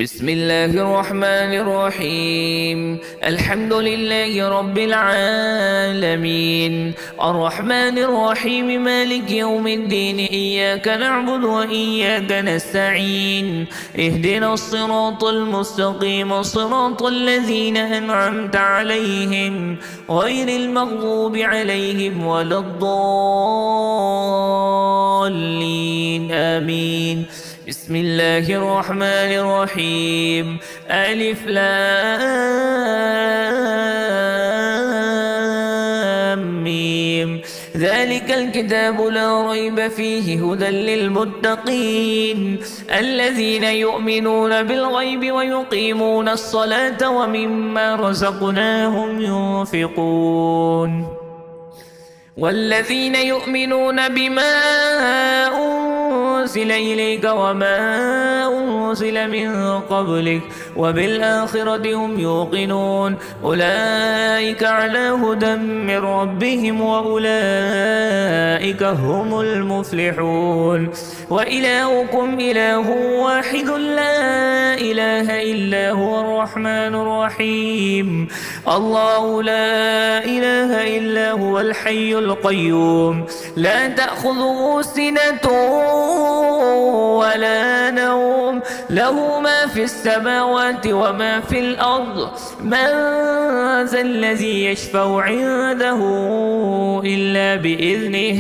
بسم الله الرحمن الرحيم. الحمد لله رب العالمين، الرحمن الرحيم، مالك يوم الدين. إياك نعبد وإياك نستعين. اهدنا الصراط المستقيم، صراط الذين أنعمت عليهم غير المغضوب عليهم ولا الضالين. آمين. بسم الله الرحمن الرحيم. ألف لام ميم. ذلك الكتاب لا ريب فيه هدى للمتقين الذين يؤمنون بالغيب ويقيمون الصلاة ومما رزقناهم ينفقون. والذين يؤمنون بما أنزل إليك وما أنزل من قبلك وبالآخرة هم يوقنون. أولئك على هدى من ربهم وأولئك هم المفلحون. وإلهكم إله واحد لا إله إلا هو الرحمن الرحيم. الله لا إله إلا هو الحي القيوم، لا تأخذه سنة ولا نوم، له ما في السماوات وما في الأرض. من ذا الذي يشفع عنده إلا بإذنه،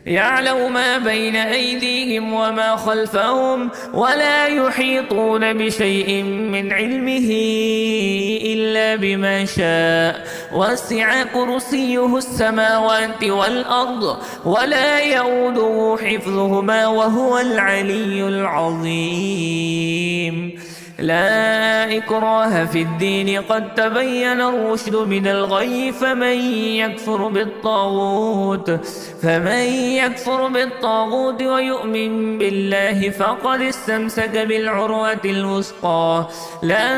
يعلم ما بين أيديهم وما خلفهم، ولا يحيطون بشيء من علمه إلا بما شاء. وسع كرسيه السماوات والأرض ولا يؤوده حفظهما وهو العلي العظيم. لا إكراه في الدين، قد تبين الرشد من الغي. فمن يكفر بالطاغوت ويؤمن بالله فقد استمسك بالعروة الوثقى لا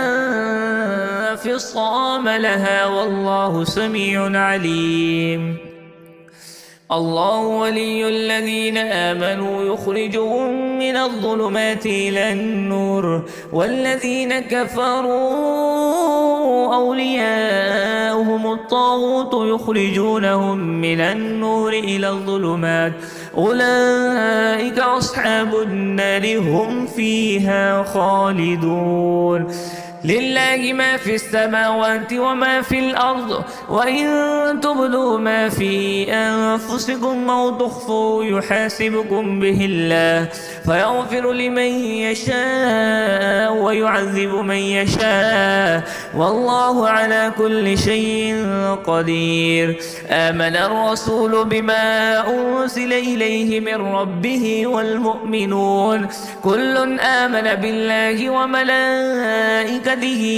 انفصام لها، والله سميع عليم. الله ولي الذين آمنوا يخرجهم من الظلمات إلى النور، والذين كفروا أولياؤهم الطاغوت يخرجونهم من النور إلى الظلمات. أولئك أصحاب النار هم فيها خالدون. لله ما في السماوات وما في الأرض، وإن تبدوا ما في أنفسكم أو تخفوا يحاسبكم به الله، فيغفر لمن يشاء ويعذب من يشاء، والله على كل شيء قدير. آمن الرسول بما أنزل إليه من ربه والمؤمنون كل آمن بالله وملائكته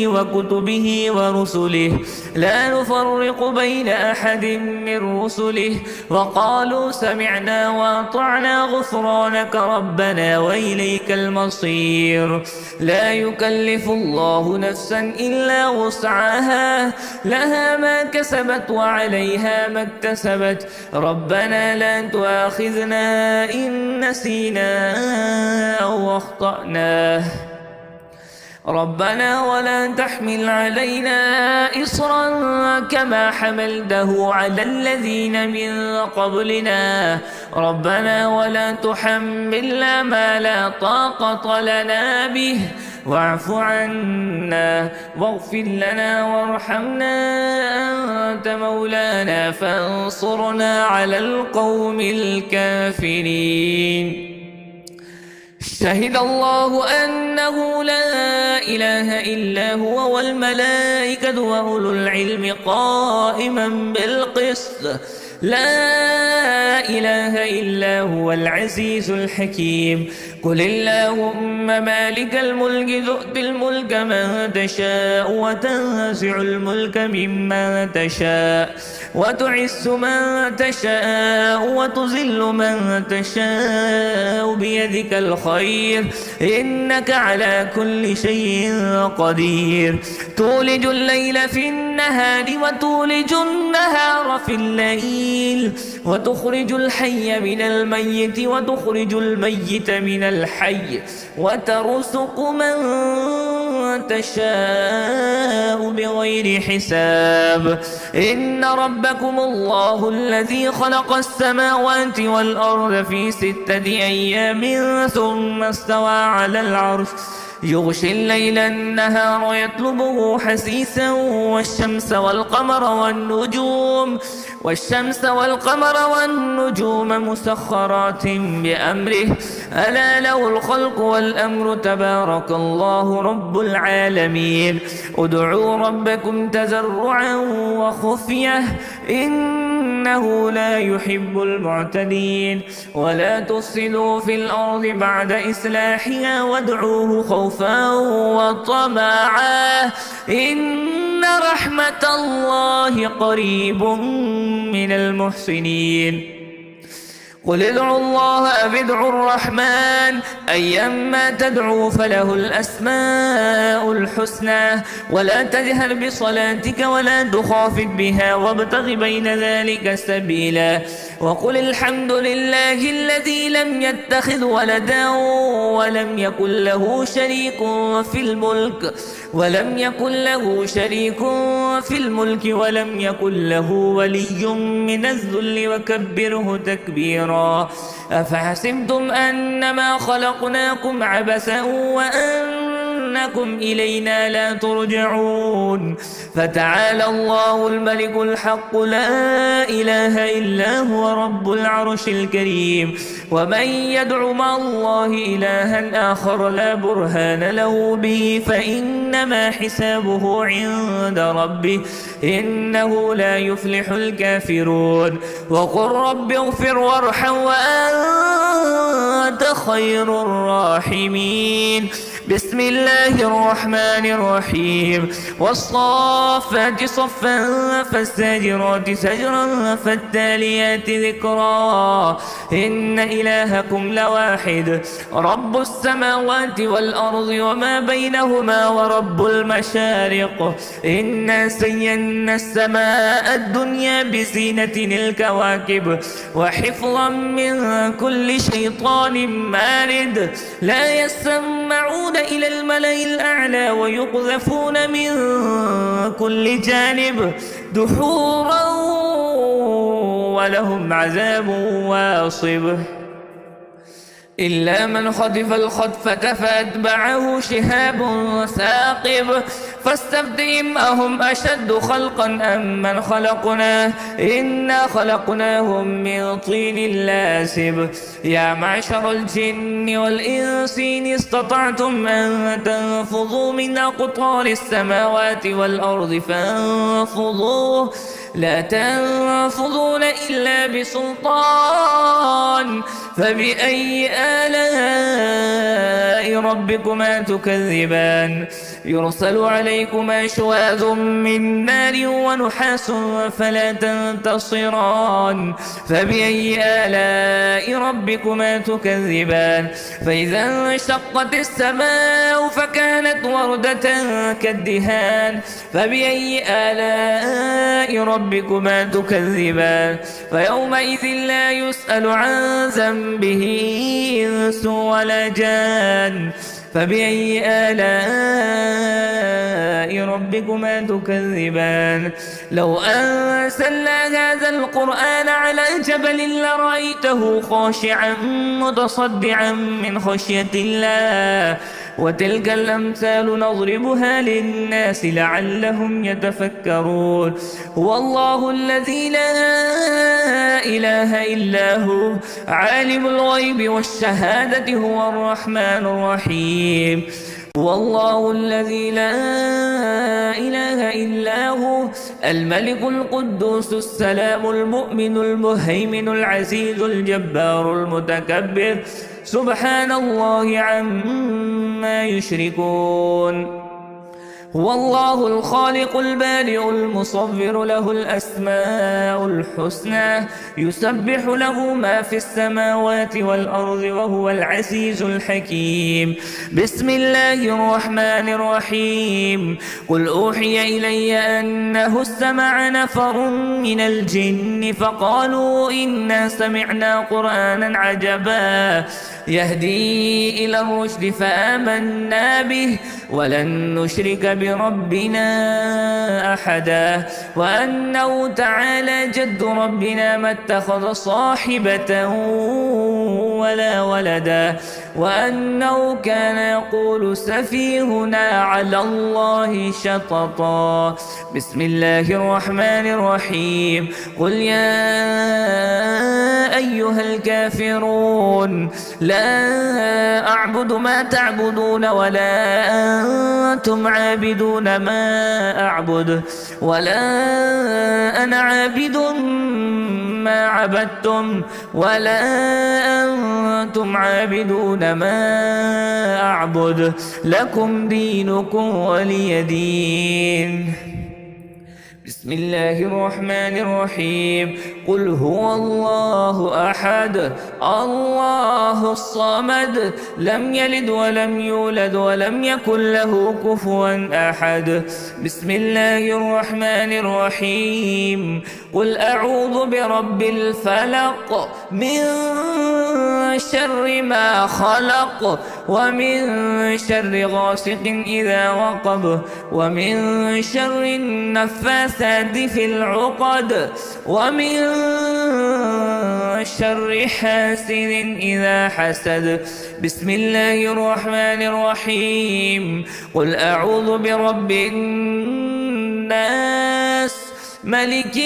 وكتبه ورسله لا نفرق بين أحد من رسله، وقالوا سمعنا وأطعنا غفرانك ربنا وإليك المصير. لا يكلف الله نفسا إلا وسعها، لها ما كسبت وعليها ما اكتسبت. ربنا لا تؤاخذنا إن نسينا أو أخطأنا، ربنا ولا تحمل علينا إصرا كما حملته على الذين من قبلنا، ربنا ولا تحملنا ما لا طاقة لنا به، واعف عنا واغفر لنا وارحمنا، أنت مولانا فانصرنا على القوم الكافرين. شهد الله أنه لا إله إلا هو والملائكة وأولو العلم قائما بالقسط. لا إله إلا هو العزيز الحكيم. قل اللهم مالك الملك تؤتي الملك من تشاء وتنزع الملك ممن تشاء وتعز من تشاء وتذل من تشاء بيدك الخير إنك على كل شيء قدير. تولج الليل في النهار وتولج النهار في الليل وتخرج الحي من الميت وتخرج الميت من الحي وترزق من تشاء بغير حساب. إن ربكم الله الذي خلق السماوات والأرض في 6 أيام ثم استوى على العرش يغشي الليل النهار يطلبه حثيثا والشمس والقمر والنجوم مسخرات بأمره ألا له الخلق والأمر تبارك الله رب العالمين. ادعوا ربكم تضرعا وخفية إنه لا يحب المعتدين. ولا تفسدوا في الأرض بعد إصلاحها وادعوه خوفا وطمعا إن رحمة الله قريب من المحسنين. قل ادعوا الله أو ادعوا الرحمن أيما تدعوا فله الأسماء الحسنى ولا تجهر بصلاتك ولا تخافت بها وابتغ بين ذلك سبيلا. وقل الحمد لله الذي لم يتخذ ولدا ولم يكن له شريك في الملك ولم يكن له ولي من الذل وكبره تكبيرا. أفحسبتم أنما خلقناكم عبثا وأنكم إلينا لا ترجعون. فتعالى الله الملك الحق لا إله إلا هو رب العرش الكريم. ومن يدع مع الله إلها آخر لا برهان له به فإنما حسابه عند ربه إنه لا يفلح الكافرون. وقل رب اغفر وارحم وأنت خير الراحمين. بسم الله الرحمن الرحيم. والصافات صفا فالزاجرات زجرا فالتاليات ذكرا إن إلهكم لواحد رب السماوات والأرض وما بينهما ورب المشارق. إنا زينا السماء الدنيا بزينة الكواكب وحفظا من كل شيطان مارد لا يسمعون إلى الملأ الأعلى ويقذفون من كل جانب دحورا ولهم عذاب واصب. إلا من خطف الخطفة فأتبعه شهاب ثاقب فاستفتهم أهم أشد خلقا أم من خلقنا إنا خلقناهم من طين لازب. يا معشر الجن والإنس إن استطعتم أن تنفذوا من أقطار السماوات والأرض فانفذوا لا تنفذون إلا بسلطان. فبأي آلاء ربكما تكذبان. يرسل عليكما شواذ من نار ونحاس فلا تنتصران. فبأي آلاء ربكما تكذبان. فإذا انشقت السماء فكانت وردة كالدهان. فبأي آلاء ربكما تكذبان. فيومئذ لا يسأل عن ذنبه إنس ولا جان. فبأي آلاء ربكما تكذبان. لو أنزلنا هذا القرآن على جبل لرأيته خاشعا متصدعا من خشية الله. وتلك الأمثال نضربها للناس لعلهم يتفكرون. هو الله الذي لا إله إلا هو عالم الغيب والشهادة هو الرحمن الرحيم. هو الله الذي لا إله إلا هو الملك القدوس السلام المؤمن المهيمن العزيز الجبار المتكبر سبحان الله عما يشركون. هو الله الخالق البارئ المصور له الأسماء الحسنى يسبح له ما في السماوات والأرض وهو العزيز الحكيم بسم الله الرحمن الرحيم قل أوحي إلي أنه استمع نفر من الجن فقالوا إنا سمعنا قرآنا عجبا يهدي إلى الرشد فآمنا به ولن نشرك بربنا أحدا وأنه تعالى جد ربنا ما اتخذ صاحبة ولا ولدا وأنه كان يقول سفيهنا على الله شططا بسم الله الرحمن الرحيم قل يا أيها الكافرون لا أعبد ما تعبدون ولا أنتم عابدون ما أعبد ولا أنا عابد ما عبدتم ولا أنتم عابدون ما أعبد لكم دينكم ولي دين بسم الله الرحمن الرحيم قل هو الله أحد الله الصمد لم يلد ولم يولد ولم يكن له كفوا أحد بسم الله الرحمن الرحيم قل أعوذ برب الفلق من شر ما خلق ومن شر غاسق إذا وقب ومن شر النفاثات في العقد ومن شر حاسد إذا حسد بسم الله الرحمن الرحيم قل أعوذ برب الناس ملك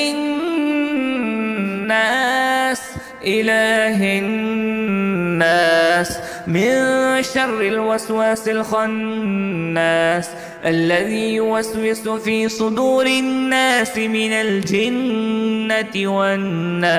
الناس إله الناس من شر الوسواس الخناس الذي يوسوس في صدور الناس من الجنة والناس